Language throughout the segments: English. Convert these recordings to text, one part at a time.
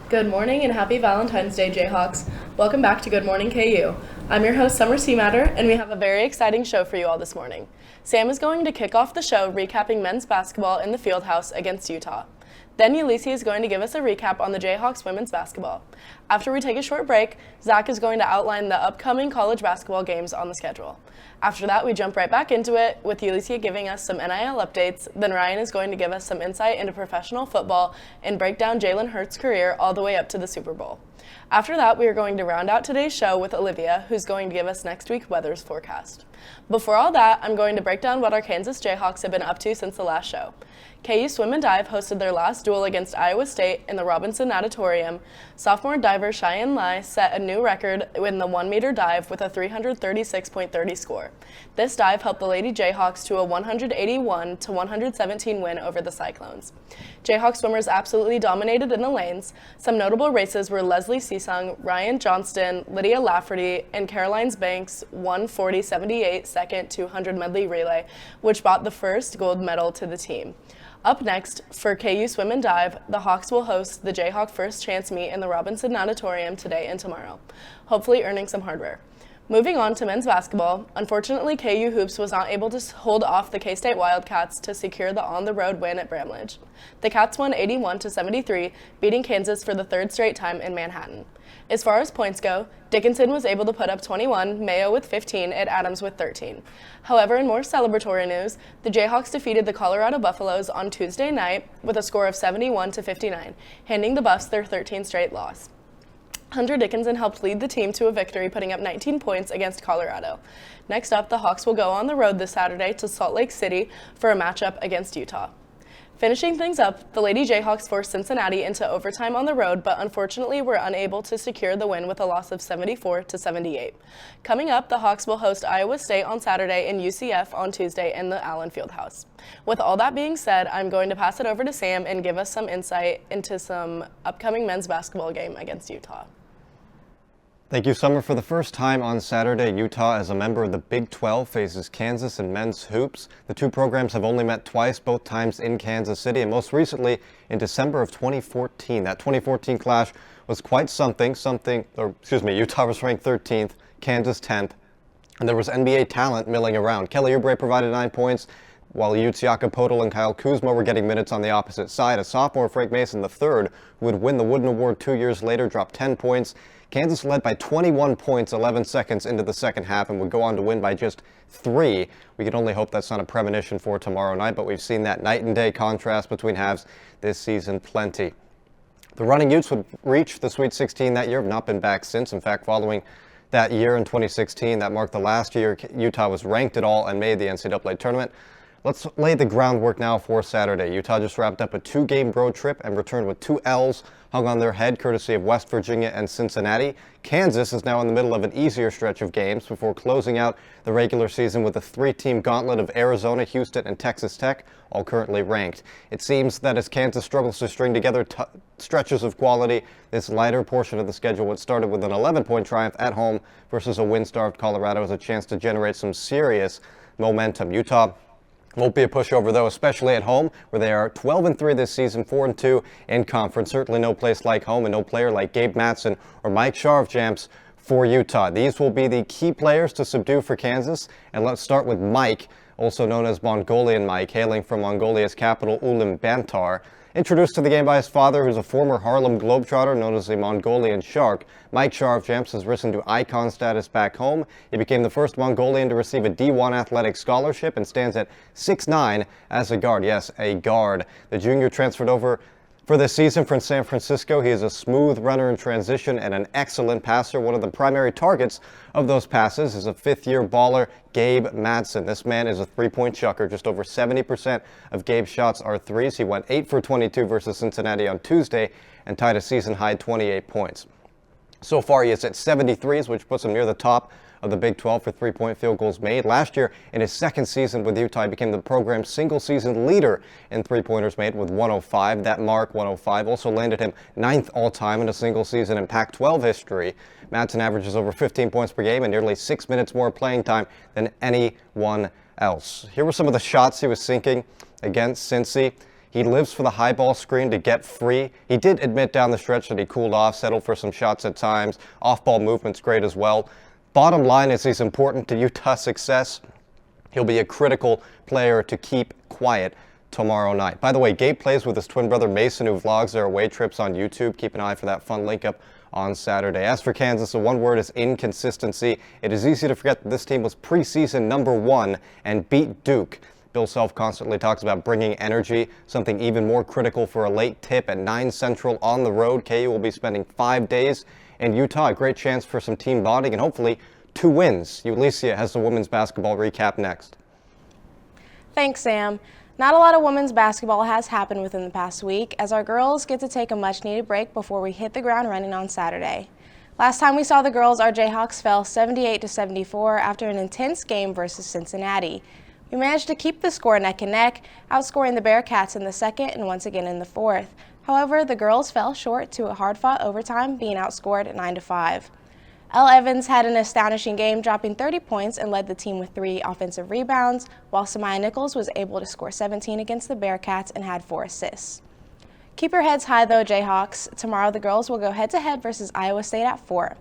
Good morning and happy Valentine's Day, Jayhawks. Welcome back to Good Morning KU. I'm your host, Summer Seamatter, and we have a very exciting show for you all this morning. Sam is going to kick off the show recapping men's basketball in the Fieldhouse against Utah. Then Ulysses is going to give us a recap on the Jayhawks women's basketball. After we take a short break, Zach is going to outline the upcoming college basketball games on the schedule. After that, we jump right back into it with Ulysses giving us some NIL updates. Then Ryan is going to give us some insight into professional football and break down Jalen Hurts' career all the way up to the Super Bowl. After that, we are going to round out today's show with Olivia, who's going to give us next week's weather's forecast. Before all that, I'm going to break down what our Kansas Jayhawks have been up to since the last show. KU Swim and Dive hosted their last duel against Iowa State in the Robinson Natatorium. Sophomore diver Cheyenne Lai set a new record in the 1-meter dive with a 336.30 score. This dive helped the Lady Jayhawks to a 181-117 win over the Cyclones. Jayhawk swimmers absolutely dominated in the lanes. Some notable races were Leslie Seesung, Ryan Johnston, Lydia Lafferty, and Caroline's Banks' 1:40.78 second 200 medley relay, which brought the first gold medal to the team. Up next, for KU Swim and Dive, the Hawks will host the Jayhawk First Chance Meet in the Robinson Natatorium today and tomorrow, hopefully earning some hardware. Moving on to men's basketball, unfortunately KU Hoops was not able to hold off the K-State Wildcats to secure the on-the-road win at Bramlage. The Cats won 81-73, beating Kansas for the third straight time in Manhattan. As far as points go, Dickinson was able to put up 21, Mayo with 15, and Adams with 13. However, in more celebratory news, the Jayhawks defeated the Colorado Buffaloes on Tuesday night with a score of 71-59, handing the Buffs their 13th straight loss. Hunter Dickinson helped lead the team to a victory, putting up 19 points against Colorado. Next up, the Hawks will go on the road this Saturday to Salt Lake City for a matchup against Utah. Finishing things up, the Lady Jayhawks forced Cincinnati into overtime on the road, but unfortunately were unable to secure the win with a loss of 74-78. Coming up, the Hawks will host Iowa State on Saturday and UCF on Tuesday in the Allen Fieldhouse. With all that being said, I'm going to pass it over to Sam and give us some insight into some upcoming men's basketball game against Utah. Thank you, Summer. For the first time on Saturday, Utah, as a member of the Big 12, faces Kansas in men's hoops. The two programs have only met twice, both times in Kansas City, and most recently in December of 2014. That 2014 clash was quite something. Utah was ranked 13th, Kansas 10th, and there was NBA talent milling around. Kelly Oubre provided 9 points, while Utes Jakob Podol and Kyle Kuzma were getting minutes on the opposite side. A sophomore, Frank Mason III, who would win the Wooden Award 2 years later, dropped 10 points. Kansas led by 21 points 11 seconds into the second half and would go on to win by just 3. We can only hope that's not a premonition for tomorrow night, but we've seen that night and day contrast between halves this season plenty. The running Utes would reach the Sweet 16 that year, have not been back since. In fact, following that year in 2016, that marked the last year Utah was ranked at all and made the NCAA tournament. Let's lay the groundwork now for Saturday. Utah just wrapped up a 2-game road trip and returned with 2 L's hung on their head, courtesy of West Virginia and Cincinnati. Kansas is now in the middle of an easier stretch of games before closing out the regular season with a 3-team gauntlet of Arizona, Houston, and Texas Tech, all currently ranked. It seems that as Kansas struggles to string together stretches of quality, this lighter portion of the schedule, what started with an 11-point triumph at home versus a wind-starved Colorado, has a chance to generate some serious momentum. Utah won't be a pushover, though, especially at home, where they are 12-3 this season, 4-2 in conference. Certainly no place like home and no player like Gabe Matson or Mike Sharvjamps for Utah. These will be the key players to subdue for Kansas. And let's start with Mike, also known as Mongolian Mike, hailing from Mongolia's capital, Ulaanbaatar. Introduced to the game by his father, who's a former Harlem Globetrotter known as the Mongolian Shark, Mike Sharvjamps has risen to icon status back home. He became the first Mongolian to receive a D1 athletic scholarship and stands at 6'9" as a guard. Yes, a guard. The junior transferred over for this season from San Francisco. He is a smooth runner in transition and an excellent passer. One of the primary targets of those passes is a fifth-year baller, Gabe Matson. This man is a three-point chucker. Just over 70% of Gabe's shots are threes. He went 8 for 22 versus Cincinnati on Tuesday and tied a season-high 28 points. So far, he is at 73s, which puts him near the top of the Big 12 for three-point field goals made. Last year, in his second season with Utah, he became the program's single-season leader in three-pointers made with 105. That mark, 105, also landed him 9th all-time in a single season in Pac-12 history. Matson averages over 15 points per game and nearly 6 minutes more playing time than anyone else. Here were some of the shots he was sinking against Cincy. He lives for the high ball screen to get free. He did admit down the stretch that he cooled off, settled for some shots at times. Off-ball movement's great as well. Bottom line is he's important to Utah's success. He'll be a critical player to keep quiet tomorrow night. By the way, Gabe plays with his twin brother Mason, who vlogs their away trips on YouTube. Keep an eye for that fun link up on Saturday. As for Kansas, the one word is inconsistency. It is easy to forget that this team was preseason #1 and beat Duke. Bill Self constantly talks about bringing energy, something even more critical for a late tip at 9 Central on the road. KU will be spending 5 days in Utah. A great chance for some team bonding and hopefully 2 wins. Ulysia has the women's basketball recap next. Thanks, Sam. Not a lot of women's basketball has happened within the past week, as our girls get to take a much-needed break before we hit the ground running on Saturday. Last time we saw the girls, our Jayhawks fell 78-74 after an intense game versus Cincinnati. We managed to keep the score neck and neck, outscoring the Bearcats in the second and once again in the fourth. However, the girls fell short to a hard-fought overtime, being outscored 9-5. Elle Evans had an astonishing game, dropping 30 points and led the team with 3 offensive rebounds, while Samaya Nichols was able to score 17 against the Bearcats and had 4 assists. Keep your heads high though, Jayhawks. Tomorrow the girls will go head-to-head versus Iowa State at 4.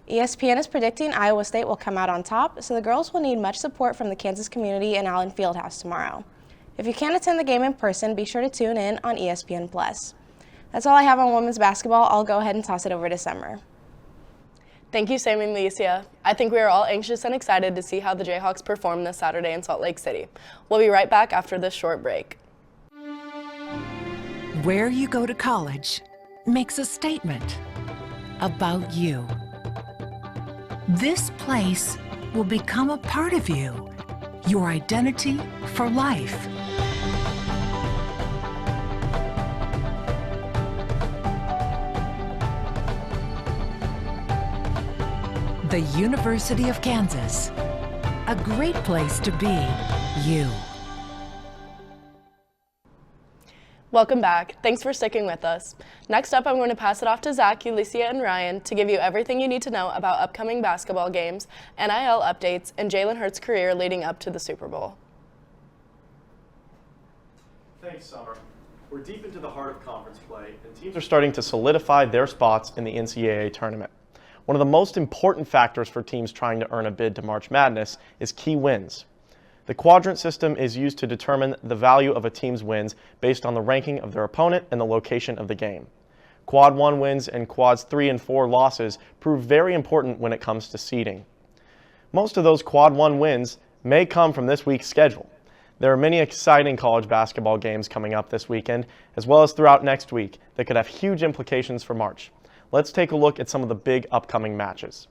ESPN is predicting Iowa State will come out on top, so the girls will need much support from the Kansas community and Allen Fieldhouse tomorrow. If you can't attend the game in person, be sure to tune in on ESPN+. That's all I have on women's basketball. I'll go ahead and toss it over to Summer. Thank you, Sam and Alicia. I think we are all anxious and excited to see how the Jayhawks perform this Saturday in Salt Lake City. We'll be right back after this short break. Where you go to college makes a statement about you. This place will become a part of you, your identity for life. The University of Kansas, a great place to be you. Welcome back. Thanks for sticking with us. Next up, I'm going to pass it off to Zach, Ulysia, and Ryan to give you everything you need to know about upcoming basketball games, NIL updates, and Jalen Hurts' career leading up to the Super Bowl. Thanks, Summer. We're deep into the heart of conference play, and teams are starting to solidify their spots in the NCAA tournament. One of the most important factors for teams trying to earn a bid to March Madness is key wins. The quadrant system is used to determine the value of a team's wins based on the ranking of their opponent and the location of the game. Quad 1 wins and quads 3 and 4 losses prove very important when it comes to seeding. Most of those quad 1 wins may come from this week's schedule. There are many exciting college basketball games coming up this weekend, as well as throughout next week, that could have huge implications for March. Let's take a look at some of the big upcoming matches.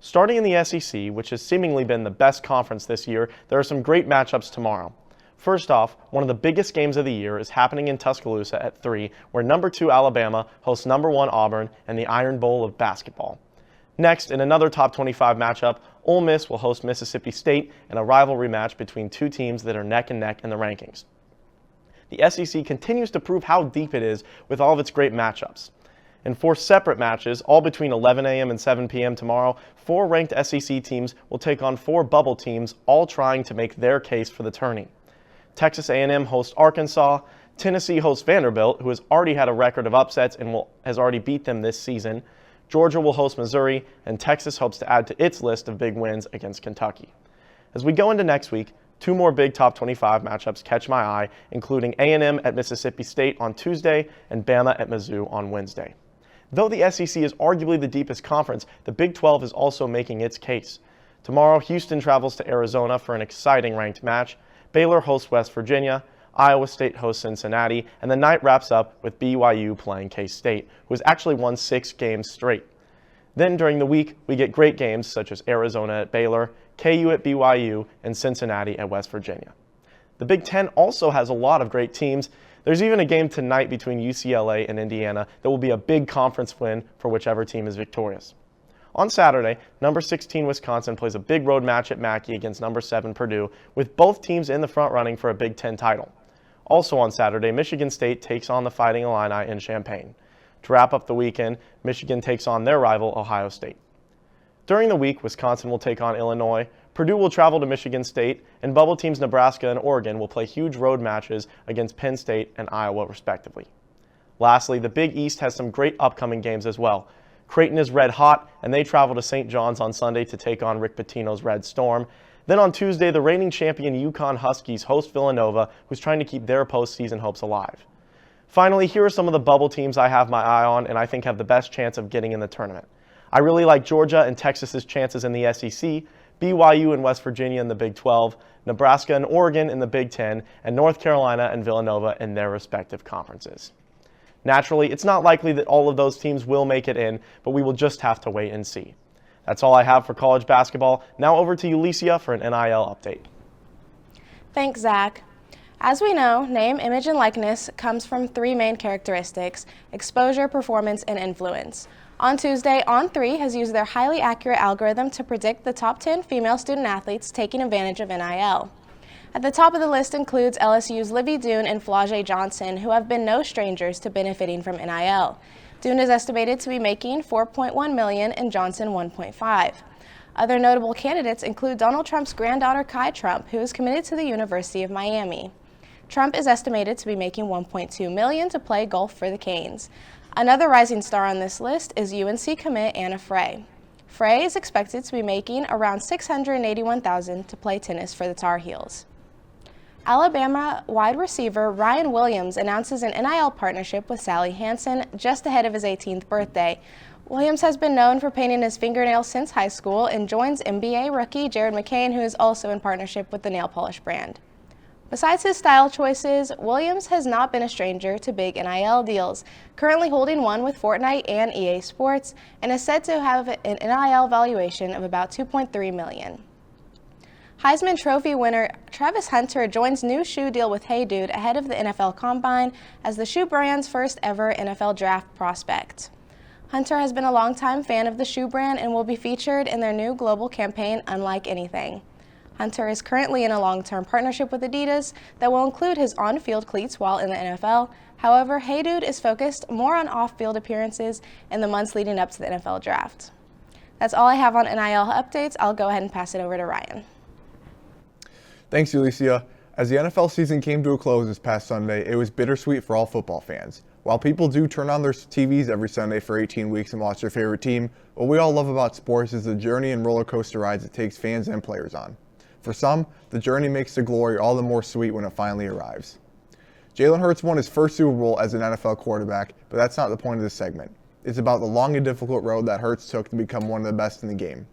Starting in the SEC, which has seemingly been the best conference this year, there are some great matchups tomorrow. First off, one of the biggest games of the year is happening in Tuscaloosa at 3, where number 2 Alabama hosts number 1 Auburn and the Iron Bowl of basketball. Next, in another top 25 matchup, Ole Miss will host Mississippi State in a rivalry match between 2 teams that are neck and neck in the rankings. The SEC continues to prove how deep it is with all of its great matchups. In 4 separate matches, all between 11 a.m. and 7 p.m. tomorrow, 4 ranked SEC teams will take on 4 bubble teams, all trying to make their case for the tourney. Texas A&M hosts Arkansas, Tennessee hosts Vanderbilt, who has already had a record of upsets and has already beat them this season. Georgia will host Missouri, and Texas hopes to add to its list of big wins against Kentucky. As we go into next week, 2 more big top 25 matchups catch my eye, including A&M at Mississippi State on Tuesday and Bama at Mizzou on Wednesday. Though the SEC is arguably the deepest conference, the Big 12 is also making its case. Tomorrow, Houston travels to Arizona for an exciting ranked match. Baylor hosts West Virginia, Iowa State hosts Cincinnati, and the night wraps up with BYU playing K-State, who has actually won 6 games straight. Then during the week, we get great games such as Arizona at Baylor, KU at BYU, and Cincinnati at West Virginia. The Big Ten also has a lot of great teams. There's even a game tonight between UCLA and Indiana that will be a big conference win for whichever team is victorious. On Saturday, number 16 Wisconsin plays a big road match at Mackey against number 7 Purdue, with both teams in the front running for a Big Ten title. Also on Saturday, Michigan State takes on the Fighting Illini in Champaign. To wrap up the weekend, Michigan takes on their rival, Ohio State. During the week, Wisconsin will take on Illinois, Purdue will travel to Michigan State, and bubble teams Nebraska and Oregon will play huge road matches against Penn State and Iowa, respectively. Lastly, the Big East has some great upcoming games as well. Creighton is red hot, and they travel to St. John's on Sunday to take on Rick Pitino's Red Storm. Then on Tuesday, the reigning champion UConn Huskies host Villanova, who's trying to keep their postseason hopes alive. Finally, here are some of the bubble teams I have my eye on and I think have the best chance of getting in the tournament. I really like Georgia and Texas's chances in the SEC, BYU and West Virginia in the Big 12, Nebraska and Oregon in the Big 10, and North Carolina and Villanova in their respective conferences. Naturally, it's not likely that all of those teams will make it in, but we will just have to wait and see. That's all I have for college basketball. Now over to Ulicia for an NIL update. Thanks, Zach. As we know, name, image, and likeness comes from three main characteristics: exposure, performance, and influence. On Tuesday, On3 has used their highly accurate algorithm to predict the top 10 female student athletes taking advantage of NIL. At the top of the list includes LSU's Livy Dune and Flau'jae Johnson, who have been no strangers to benefiting from NIL. Dune is estimated to be making $4.1 million and Johnson $1.5. Other notable candidates include Donald Trump's granddaughter Kai Trump, who is committed to the University of Miami. Trump is estimated to be making $1.2 million to play golf for the Canes. Another rising star on this list is UNC commit Anna Frey. Frey is expected to be making around $681,000 to play tennis for the Tar Heels. Alabama wide receiver Ryan Williams announces an NIL partnership with Sally Hansen just ahead of his 18th birthday. Williams has been known for painting his fingernails since high school and joins NBA rookie Jared McCain, who is also in partnership with the nail polish brand. Besides his style choices, Williams has not been a stranger to big NIL deals, currently holding one with Fortnite and EA Sports, and is said to have an NIL valuation of about $2.3 million. Heisman Trophy winner Travis Hunter joins new shoe deal with Hey Dude ahead of the NFL Combine as the shoe brand's first ever NFL draft prospect. Hunter has been a longtime fan of the shoe brand and will be featured in their new global campaign, Unlike Anything. Hunter is currently in a long-term partnership with Adidas that will include his on-field cleats while in the NFL. However, Hey Dude is focused more on off-field appearances in the months leading up to the NFL draft. That's all I have on NIL updates. I'll go ahead and pass it over to Ryan. Thanks, Ulicia. As the NFL season came to a close this past Sunday, it was bittersweet for all football fans. While people do turn on their TVs every Sunday for 18 weeks and watch their favorite team, what we all love about sports is the journey and roller coaster rides it takes fans and players on. For some, the journey makes the glory all the more sweet when it finally arrives. Jalen Hurts won his first Super Bowl as an NFL quarterback, but that's not the point of this segment. It's about the long and difficult road that Hurts took to become one of the best in the game.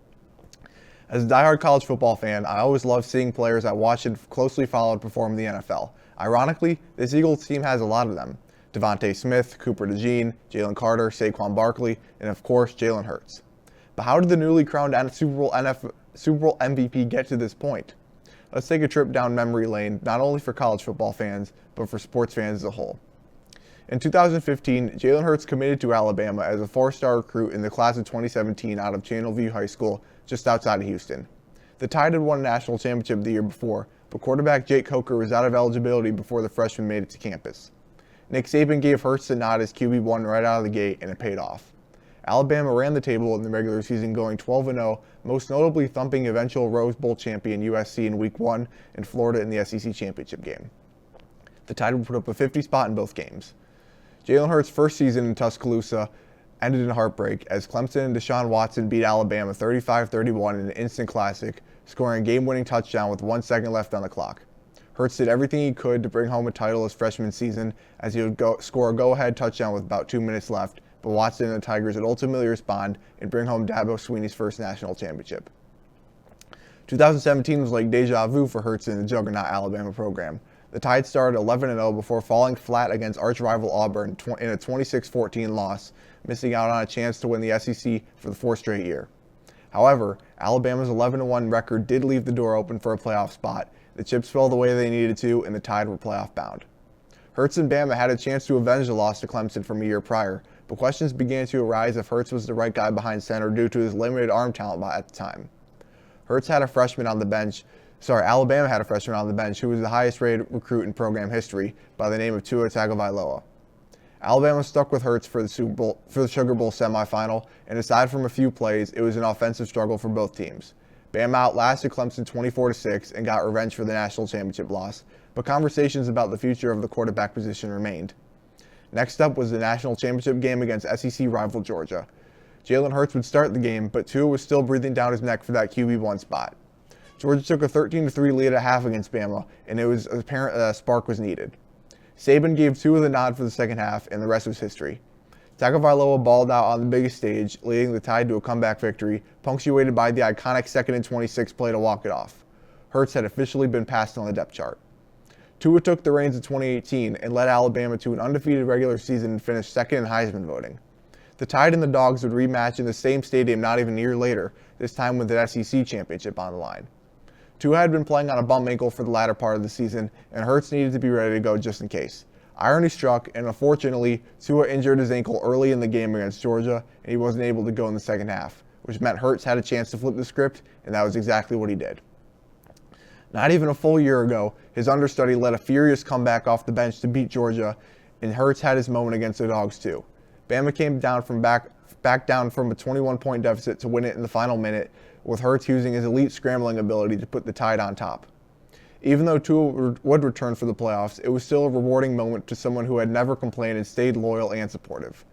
As a diehard college football fan, I always love seeing players I watched and closely followed perform in the NFL. Ironically, this Eagles team has a lot of them. Devontae Smith, Cooper DeJean, Jalen Carter, Saquon Barkley, and of course, Jalen Hurts. But how did the newly crowned Super Bowl MVP get to this point? Let's take a trip down memory lane, not only for college football fans, but for sports fans as a whole. In 2015, Jalen Hurts committed to Alabama as a four-star recruit in the class of 2017 out of Channelview High School, just outside of Houston. The Tide had won a national championship the year before, but quarterback Jake Coker was out of eligibility before the freshman made it to campus. Nick Saban gave Hurts the nod as QB1 right out of the gate, and it paid off. Alabama ran the table in the regular season, going 12-0, most notably thumping eventual Rose Bowl champion USC in Week 1 and Florida in the SEC championship game. The Tide would put up a 50 spot in both games. Jalen Hurts' first season in Tuscaloosa ended in heartbreak as Clemson and Deshaun Watson beat Alabama 35-31 in an instant classic, scoring a game-winning touchdown with 1 second left on the clock. Hurts did everything he could to bring home a title his freshman season as he would score a go-ahead touchdown with about 2 minutes left, but Watson and the Tigers would ultimately respond and bring home Dabo Swinney's first national championship. 2017 was like deja vu for Hurts in the juggernaut Alabama program. The Tide started 11-0 before falling flat against arch-rival Auburn in a 26-14 loss, missing out on a chance to win the SEC for the fourth straight year. However, Alabama's 11-1 record did leave the door open for a playoff spot. The chips fell the way they needed to, and the Tide were playoff bound. Hurts and Bama had a chance to avenge the loss to Clemson from a year prior, but questions began to arise if Hurts was the right guy behind center due to his limited arm talent at the time. Alabama had a freshman on the bench who was the highest-rated recruit in program history by the name of Tua Tagovailoa. Alabama stuck with Hurts for the Sugar Bowl semifinal, and aside from a few plays, it was an offensive struggle for both teams. Bama outlasted Clemson 24-6 and got revenge for the national championship loss, but conversations about the future of the quarterback position remained. Next up was the national championship game against SEC rival Georgia. Jalen Hurts would start the game, but Tua was still breathing down his neck for that QB1 spot. Georgia took a 13-3 lead at half against Bama, and it was apparent that a spark was needed. Saban gave Tua the nod for the second half, and the rest was history. Tagovailoa balled out on the biggest stage, leading the Tide to a comeback victory, punctuated by the iconic 2nd and 26 play to walk it off. Hurts had officially been passed on the depth chart. Tua took the reins in 2018 and led Alabama to an undefeated regular season and finished second in Heisman voting. The Tide and the Dogs would rematch in the same stadium not even a year later, this time with an SEC championship on the line. Tua had been playing on a bum ankle for the latter part of the season, and Hurts needed to be ready to go just in case. Irony struck, and unfortunately, Tua injured his ankle early in the game against Georgia, and he wasn't able to go in the second half, which meant Hurts had a chance to flip the script, and that was exactly what he did. Not even a full year ago, his understudy led a furious comeback off the bench to beat Georgia, and Hurts had his moment against the Dogs too. Bama came down from back down from a 21-point deficit to win it in the final minute, with Hurts using his elite scrambling ability to put the Tide on top. Even though Tua would return for the playoffs, it was still a rewarding moment to someone who had never complained and stayed loyal and supportive.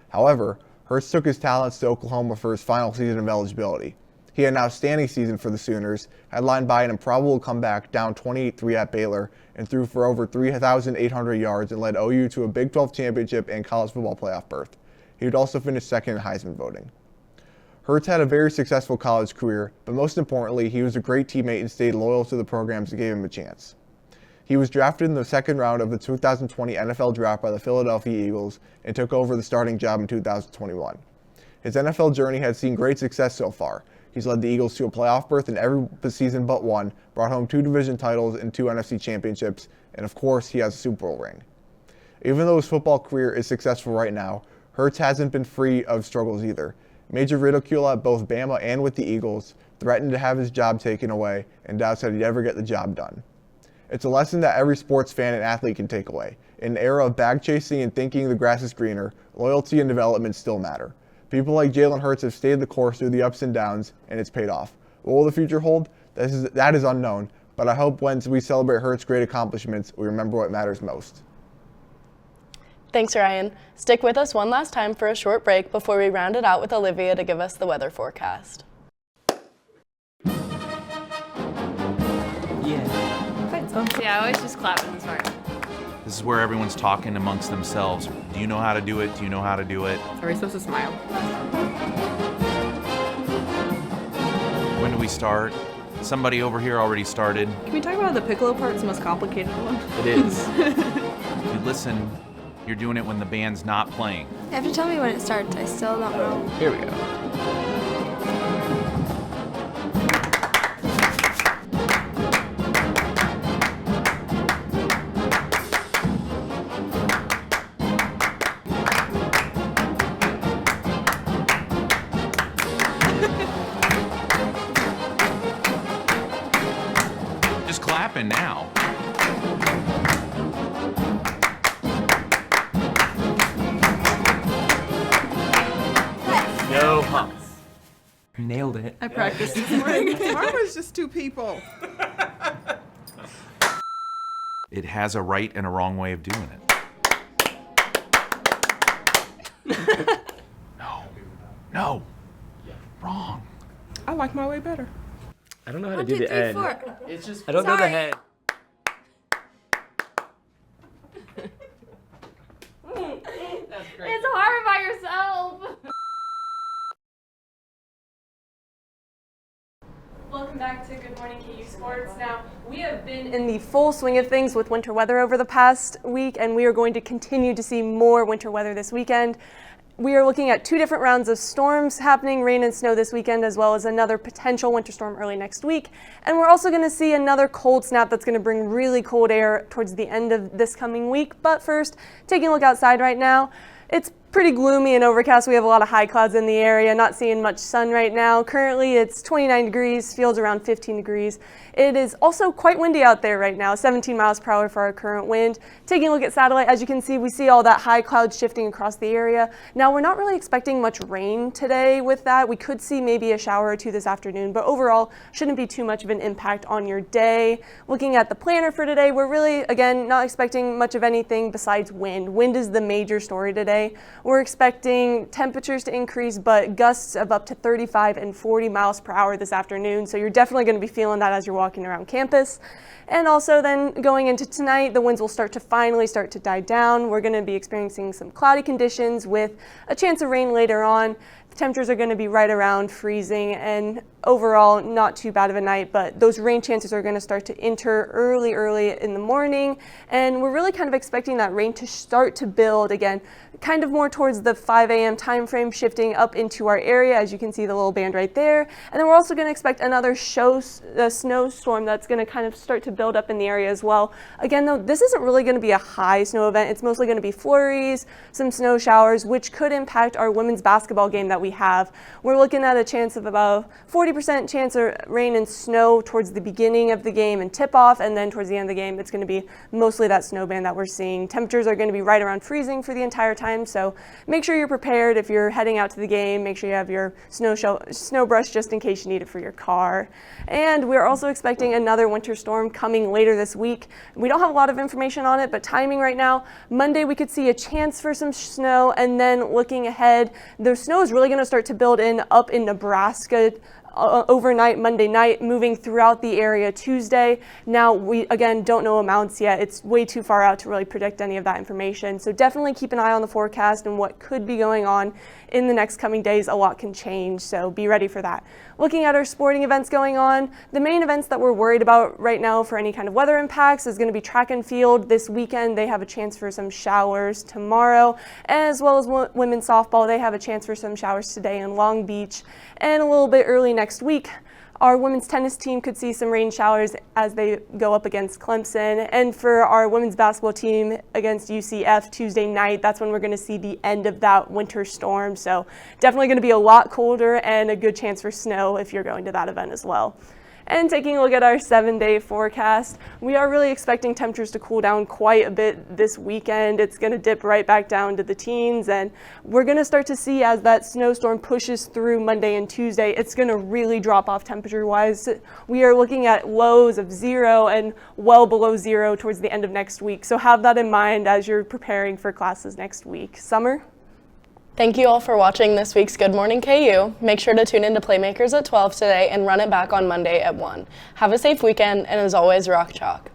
However, Hurts took his talents to Oklahoma for his final season of eligibility. He had an outstanding season for the Sooners, headlined by an improbable comeback down 28-3 at Baylor, and threw for over 3,800 yards and led OU to a Big 12 championship and college football playoff berth. He would also finish second in Heisman voting. Hurts had a very successful college career, but most importantly, he was a great teammate and stayed loyal to the programs that gave him a chance. He was drafted in the second round of the 2020 NFL Draft by the Philadelphia Eagles and took over the starting job in 2021. His NFL journey had seen great success so far. He's led the Eagles to a playoff berth in every season but one, brought home 2 division titles and 2 NFC championships, and of course, he has a Super Bowl ring. Even though his football career is successful right now, Hurts hasn't been free of struggles either. Major ridicule at both Bama and with the Eagles, threatened to have his job taken away, and doubts that he'd ever get the job done. It's a lesson that every sports fan and athlete can take away. In an era of bag chasing and thinking the grass is greener, loyalty and development still matter. People like Jalen Hurts have stayed the course through the ups and downs, and it's paid off. What will the future hold? That is unknown, but I hope when we celebrate Hurts' great accomplishments, we remember what matters most. Thanks, Ryan. Stick with us one last time for a short break before we round it out with Olivia to give us the weather forecast. Yeah, I always just clap at this part. This is where everyone's talking amongst themselves. Do you know how to do it? Do you know how to do it? Are we supposed to smile? When do we start? Somebody over here already started. Can we talk about the piccolo part's the most complicated one? It is. If you listen, you're doing it when the band's not playing. You have to tell me when it starts. I still don't know. Here we go. Just clapping now. No humps. Nailed it. I practiced this morning. Mine was just 2 people. It has a right and a wrong way of doing it. No. Wrong. I like my way better. I don't know how to 1, do 2, the 3, end. 4. It's just I don't know the Sorry. head. It's hard by yourself. Welcome back to Good Morning KU Sports. Now, we have been in the full swing of things with winter weather over the past week, and we are going to continue to see more winter weather this weekend. We are looking at 2 different rounds of storms happening, rain and snow this weekend, as well as another potential winter storm early next week. And we're also going to see another cold snap that's going to bring really cold air towards the end of this coming week. But first, taking a look outside right now, it's pretty gloomy and overcast. We have a lot of high clouds in the area, not seeing much sun right now. Currently it's 29 degrees, feels around 15 degrees. It is also quite windy out there right now, 17 miles per hour for our current wind. Taking a look at satellite, as you can see, we see all that high cloud shifting across the area. Now we're not really expecting much rain today with that. We could see maybe a shower or two this afternoon, but overall shouldn't be too much of an impact on your day. Looking at the planner for today, we're really, again, not expecting much of anything besides wind. Wind is the major story today. We're expecting temperatures to increase, but gusts of up to 35 and 40 miles per hour this afternoon. So you're definitely going to be feeling that as you're walking around campus. And also then going into tonight, the winds will finally start to die down. We're going to be experiencing some cloudy conditions with a chance of rain later on. The temperatures are going to be right around freezing, and overall not too bad of a night, but those rain chances are going to start to enter early in the morning, and we're really kind of expecting that rain to start to build again, kind of more towards the 5 a.m. time frame, shifting up into our area, as you can see the little band right there. And then we're also going to expect another snowstorm that's going to kind of start to build up in the area as well. Again, though, this isn't really going to be a high snow event. It's mostly going to be flurries, some snow showers, which could impact our women's basketball game that we have. We're looking at a chance of about 40% chance of rain and snow towards the beginning of the game and tip off, and then towards the end of the game, it's going to be mostly that snow band that we're seeing. Temperatures are going to be right around freezing for the entire time, so make sure you're prepared if you're heading out to the game. Make sure you have your snow brush just in case you need it for your car. And we're also expecting another winter storm coming later this week. We don't have a lot of information on it, but timing right now, Monday we could see a chance for some snow, and then looking ahead, the snow is really going to start to build up in Nebraska overnight Monday night, moving throughout the area Tuesday. Now we again don't know amounts yet. It's way too far out to really predict any of that information. So definitely keep an eye on the forecast and what could be going on in the next coming days. A lot can change, so be ready for that. Looking at our sporting events going on, the main events that we're worried about right now for any kind of weather impacts is going to be track and field. This weekend they have a chance for some showers tomorrow, as well as women's softball. They have a chance for some showers today in Long Beach, and a little bit early next week, our women's tennis team could see some rain showers as they go up against Clemson. And for our women's basketball team against UCF Tuesday night, that's when we're going to see the end of that winter storm. So definitely going to be a lot colder and a good chance for snow if you're going to that event as well. And taking a look at our 7-day forecast, we are really expecting temperatures to cool down quite a bit this weekend. It's going to dip right back down to the teens, and we're going to start to see as that snowstorm pushes through Monday and Tuesday, it's going to really drop off temperature-wise. We are looking at lows of 0 and well below 0 towards the end of next week. So have that in mind as you're preparing for classes next week. Summer? Thank you all for watching this week's Good Morning KU. Make sure to tune into Playmakers at 12 today and run it back on Monday at 1. Have a safe weekend, and as always, rock chalk.